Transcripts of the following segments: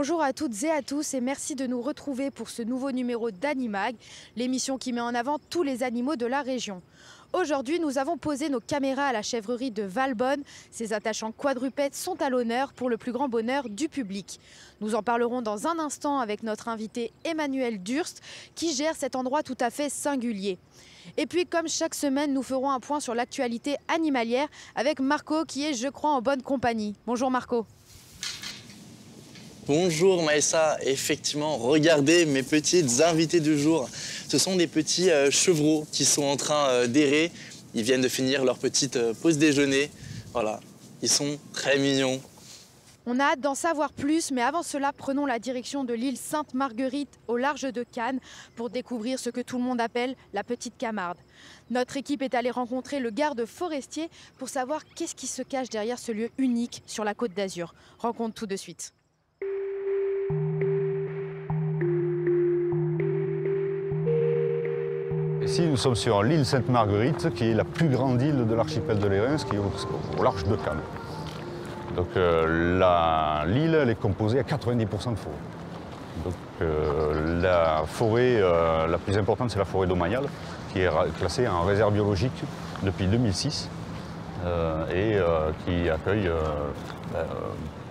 Bonjour à toutes et à tous et merci de nous retrouver pour ce nouveau numéro d'Animag, l'émission qui met en avant tous les animaux de la région. Aujourd'hui, nous avons posé nos caméras à la chèvrerie de Valbonne. Ces attachants quadrupèdes sont à l'honneur pour le plus grand bonheur du public. Nous en parlerons dans un instant avec notre invité Emmanuel Durst qui gère cet endroit tout à fait singulier. Et puis, comme chaque semaine, nous ferons un point sur l'actualité animalière avec Marco qui est, je crois, en bonne compagnie. Bonjour Marco. Bonjour Maïssa, effectivement, regardez mes petites invités du jour. Ce sont des petits chevreaux qui sont en train d'errer. Ils viennent de finir leur petite pause déjeuner. Voilà, ils sont très mignons. On a hâte d'en savoir plus, mais avant cela, prenons la direction de l'île Sainte-Marguerite au large de Cannes pour découvrir ce que tout le monde appelle la petite Camarde. Notre équipe est allée rencontrer le garde forestier pour savoir qu'est-ce qui se cache derrière ce lieu unique sur la Côte d'Azur. Rencontre tout de suite. Ici, nous sommes sur l'île Sainte-Marguerite, qui est la plus grande île de l'archipel de Lérins, qui est au large de Cannes. Donc l'île est composée à 90% de forêt. Donc la forêt la plus importante, c'est la forêt domaniale, qui est classée en réserve biologique depuis 2006 et qui accueille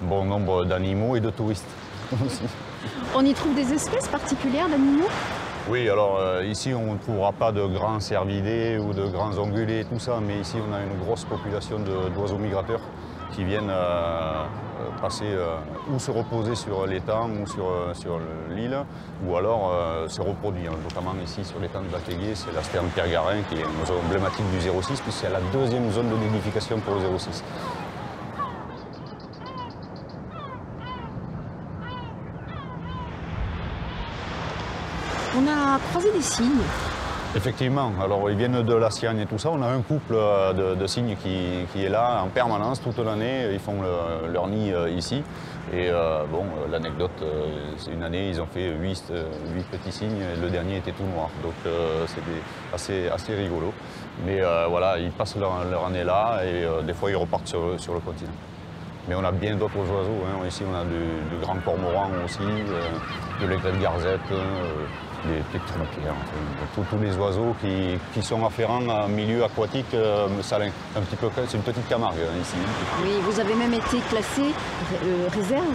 bon nombre d'animaux et de touristes aussi. On y trouve des espèces particulières d'animaux? Oui, alors ici on ne trouvera pas de grands cervidés ou de grands ongulés et tout ça, mais ici on a une grosse population d'oiseaux migrateurs qui viennent passer ou se reposer sur l'étang ou sur l'île, ou alors se reproduire. Notamment ici sur l'étang de Batéguier, c'est la sterne Pierre-Garin qui est une zone emblématique du 06, puisque c'est la deuxième zone de nidification pour le 06. On a croisé des cygnes. Effectivement, alors ils viennent de la Siagne et tout ça. On a un couple de cygnes qui est là en permanence toute l'année. Ils font leur nid ici. Et bon, l'anecdote, c'est une année, ils ont fait 8 petits cygnes et le dernier était tout noir. Donc c'était assez rigolo. Mais voilà, ils passent leur année là et des fois ils repartent sur le continent. Mais on a bien d'autres oiseaux. Hein. Ici, on a du grand cormoran aussi, de l'aigrette de garzette, des petites trompières, enfin, tous les oiseaux qui sont afférents à un milieu aquatique salin. C'est une petite Camargue ici. Oui, vous avez même été classé réserve.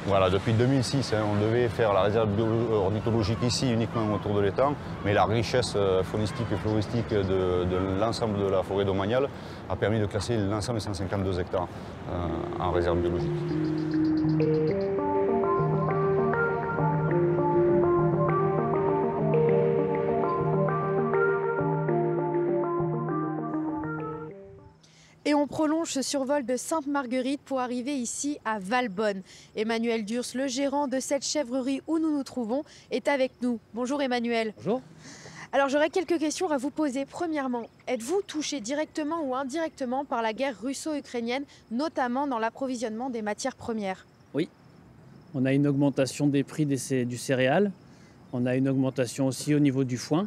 Voilà, depuis 2006, hein, on devait faire la réserve ornithologique ici uniquement autour de l'étang, mais la richesse faunistique et floristique de l'ensemble de la forêt domaniale a permis de classer l'ensemble des 152 hectares en réserve biologique. Et on prolonge ce survol de Sainte-Marguerite pour arriver ici à Valbonne. Emmanuel Durst, le gérant de cette chèvrerie où nous nous trouvons, est avec nous. Bonjour Emmanuel. Bonjour. Alors j'aurais quelques questions à vous poser. Premièrement, êtes-vous touché directement ou indirectement par la guerre russo-ukrainienne, notamment dans l'approvisionnement des matières premières? Oui, on a une augmentation des prix du céréal. On a une augmentation aussi au niveau du foin.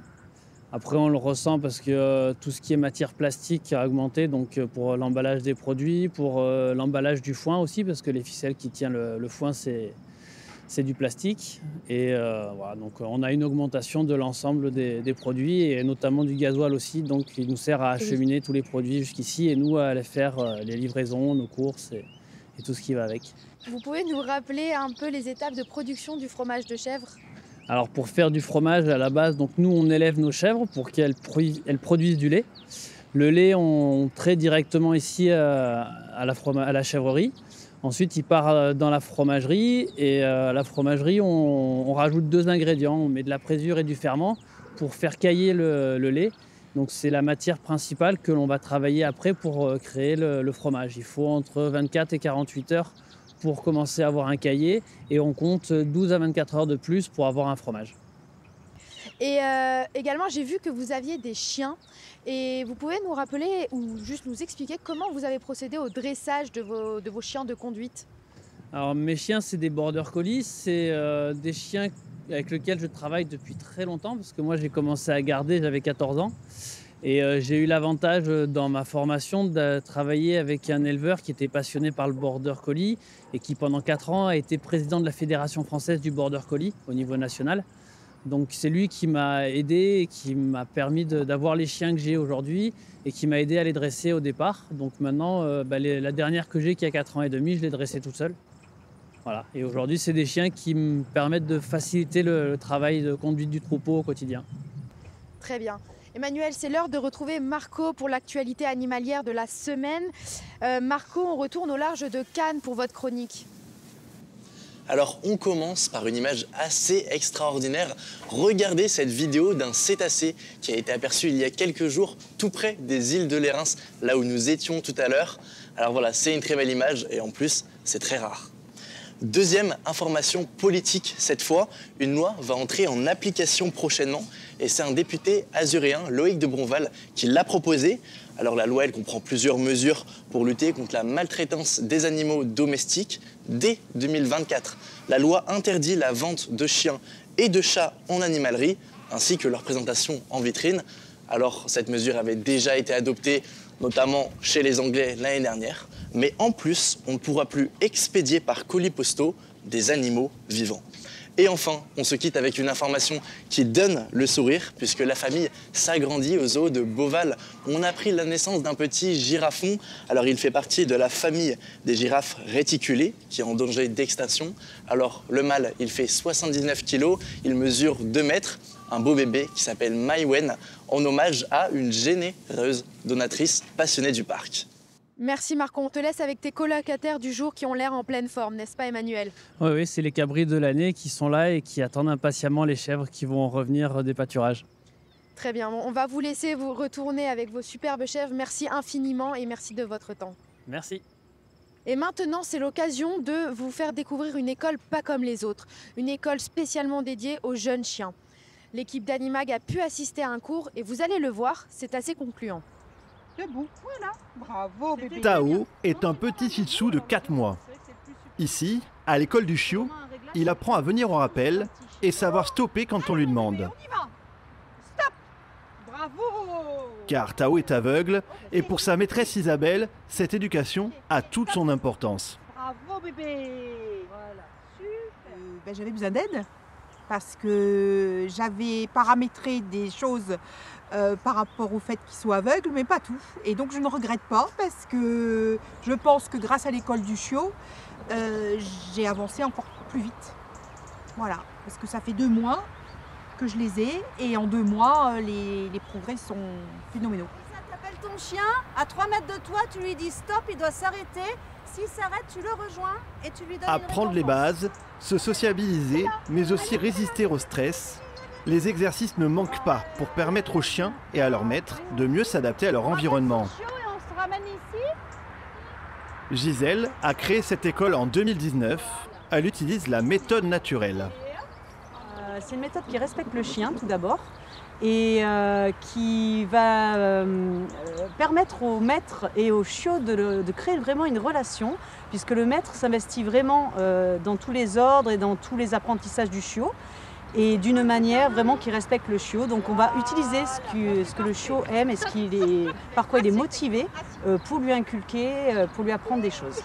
Après, on le ressent parce que tout ce qui est matière plastique a augmenté, donc pour l'emballage des produits, pour l'emballage du foin aussi, parce que les ficelles qui tiennent le foin, c'est du plastique. Et voilà, donc on a une augmentation de l'ensemble des produits, et notamment du gasoil aussi, donc il nous sert à acheminer tous les produits jusqu'ici, et nous à aller faire les livraisons, nos courses et tout ce qui va avec. Vous pouvez nous rappeler un peu les étapes de production du fromage de chèvre? Alors pour faire du fromage à la base, donc nous on élève nos chèvres pour qu'elles produisent du lait. Le lait on traite directement ici à la chèvrerie. Ensuite il part dans la fromagerie, et à la fromagerie on rajoute 2 ingrédients. On met de la présure et du ferment pour faire cailler le lait. Donc c'est la matière principale que l'on va travailler après pour créer le fromage. Il faut entre 24 et 48 heures pour commencer à avoir un caillé, et on compte 12 à 24 heures de plus pour avoir un fromage. Et également, j'ai vu que vous aviez des chiens, et vous pouvez nous rappeler ou juste nous expliquer comment vous avez procédé au dressage de vos chiens de conduite? Alors mes chiens, c'est des border collies, c'est des chiens avec lesquels je travaille depuis très longtemps, parce que moi j'ai commencé à garder, j'avais 14 ans. Et j'ai eu l'avantage dans ma formation de travailler avec un éleveur qui était passionné par le border collie et qui pendant 4 ans a été président de la Fédération française du border collie au niveau national. Donc c'est lui qui m'a aidé et qui m'a permis d'avoir les chiens que j'ai aujourd'hui et qui m'a aidé à les dresser au départ. Donc maintenant, la dernière que j'ai qui a 4 ans et demi, je l'ai dressée toute seule. Voilà. Et aujourd'hui, c'est des chiens qui me permettent de faciliter le travail de conduite du troupeau au quotidien. Très bien. Emmanuel, c'est l'heure de retrouver Marco pour l'actualité animalière de la semaine. Marco, on retourne au large de Cannes pour votre chronique. Alors on commence par une image assez extraordinaire. Regardez cette vidéo d'un cétacé qui a été aperçu il y a quelques jours tout près des îles de Lérins, là où nous étions tout à l'heure. Alors voilà, c'est une très belle image et en plus, c'est très rare. Deuxième information politique cette fois, une loi va entrer en application prochainement et c'est un député azuréen, Loïc de Bronval, qui l'a proposée. Alors la loi, elle comprend plusieurs mesures pour lutter contre la maltraitance des animaux domestiques. Dès 2024, la loi interdit la vente de chiens et de chats en animalerie, ainsi que leur présentation en vitrine. Alors cette mesure avait déjà été adoptée, notamment chez les Anglais l'année dernière. Mais en plus, on ne pourra plus expédier par colis postaux des animaux vivants. Et enfin, on se quitte avec une information qui donne le sourire, puisque la famille s'agrandit au zoo de Beauval. On a appris la naissance d'un petit girafon. Alors il fait partie de la famille des girafes réticulées, qui est en danger d'extinction. Alors le mâle, il fait 79 kg, il mesure 2 mètres. Un beau bébé qui s'appelle Maïwen, en hommage à une généreuse donatrice passionnée du parc. Merci Marco, on te laisse avec tes colocataires du jour qui ont l'air en pleine forme, n'est-ce pas Emmanuel? Oui, c'est les cabris de l'année qui sont là et qui attendent impatiemment les chèvres qui vont revenir des pâturages. Très bien, on va vous laisser vous retourner avec vos superbes chèvres. Merci infiniment et merci de votre temps. Merci. Et maintenant, c'est l'occasion de vous faire découvrir une école pas comme les autres. Une école spécialement dédiée aux jeunes chiens. L'équipe d'Animag a pu assister à un cours et vous allez le voir, c'est assez concluant. Debout, voilà, bravo bébé. Tao est un petit shih tzu de 4 mois. Ici, à l'école du chiot, il apprend à venir au rappel et savoir stopper quand on lui demande. On y va. Stop. Bravo. Car Tao est aveugle et pour sa maîtresse Isabelle, cette éducation a toute son importance. Bravo bébé. Voilà, super. J'avais besoin d'aide parce que j'avais paramétré des choses par rapport au fait qu'il soit aveugle, mais pas tout. Et donc je ne regrette pas parce que je pense que grâce à l'école du chiot, j'ai avancé encore plus vite. Voilà, parce que ça fait 2 mois que je les ai et en 2 mois, les progrès sont phénoménaux. Ça t'appelle ton chien, à 3 mètres de toi, tu lui dis stop, il doit s'arrêter. S'il s'arrête, tu le rejoins et tu lui donnes Apprendre les bases, se sociabiliser, mais aussi résister au stress. Les exercices ne manquent pas pour permettre aux chiens et à leur maître de mieux s'adapter à leur environnement. Gisèle a créé cette école en 2019. Elle utilise la méthode naturelle. C'est une méthode qui respecte le chien tout d'abord et qui va permettre au maître et au chiot de créer vraiment une relation, puisque le maître s'investit vraiment dans tous les ordres et dans tous les apprentissages du chiot, et d'une manière vraiment qui respecte le chiot. Donc on va utiliser ce que le chiot aime et par quoi il est motivé pour lui inculquer, pour lui apprendre des choses.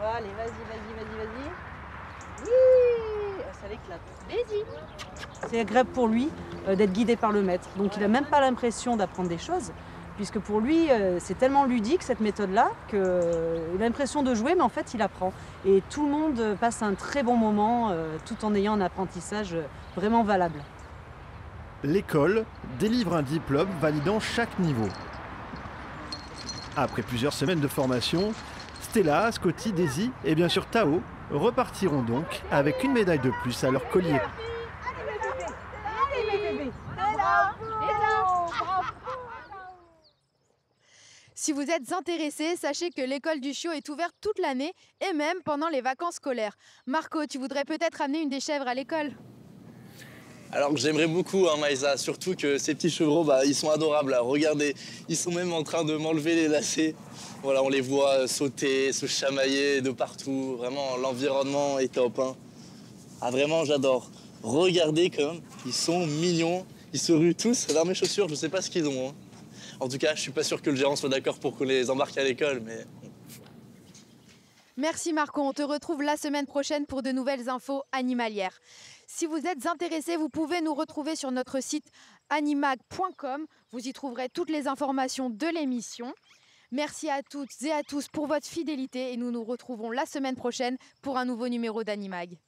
Allez, vas-y. Oui, ça l'éclate. Vas-y. C'est agréable pour lui d'être guidé par le maître. Donc il n'a même pas l'impression d'apprendre des choses, puisque pour lui, c'est tellement ludique cette méthode-là qu'il a l'impression de jouer, mais en fait il apprend. Et tout le monde passe un très bon moment tout en ayant un apprentissage vraiment valable. L'école délivre un diplôme validant chaque niveau. Après plusieurs semaines de formation, Stella, Scotty, Daisy et bien sûr Tao repartiront donc avec une médaille de plus à leur collier. Si vous êtes intéressé, sachez que l'école du chiot est ouverte toute l'année et même pendant les vacances scolaires. Marco, tu voudrais peut-être amener une des chèvres à l'école? Alors j'aimerais beaucoup, Maïsa, surtout que ces petits chevreaux, ils sont adorables. Là. Regardez, ils sont même en train de m'enlever les lacets. Voilà, on les voit sauter, se chamailler de partout. Vraiment, l'environnement est top. Hein. Ah, vraiment, j'adore. Regardez comme ils sont mignons. Ils se ruent tous vers mes chaussures, je sais pas ce qu'ils ont. Hein. En tout cas, je suis pas sûr que le gérant soit d'accord pour qu'on les embarque à l'école, mais... Merci Marco, on te retrouve la semaine prochaine pour de nouvelles infos animalières. Si vous êtes intéressés, vous pouvez nous retrouver sur notre site animag.com. Vous y trouverez toutes les informations de l'émission. Merci à toutes et à tous pour votre fidélité et nous nous retrouvons la semaine prochaine pour un nouveau numéro d'Animag.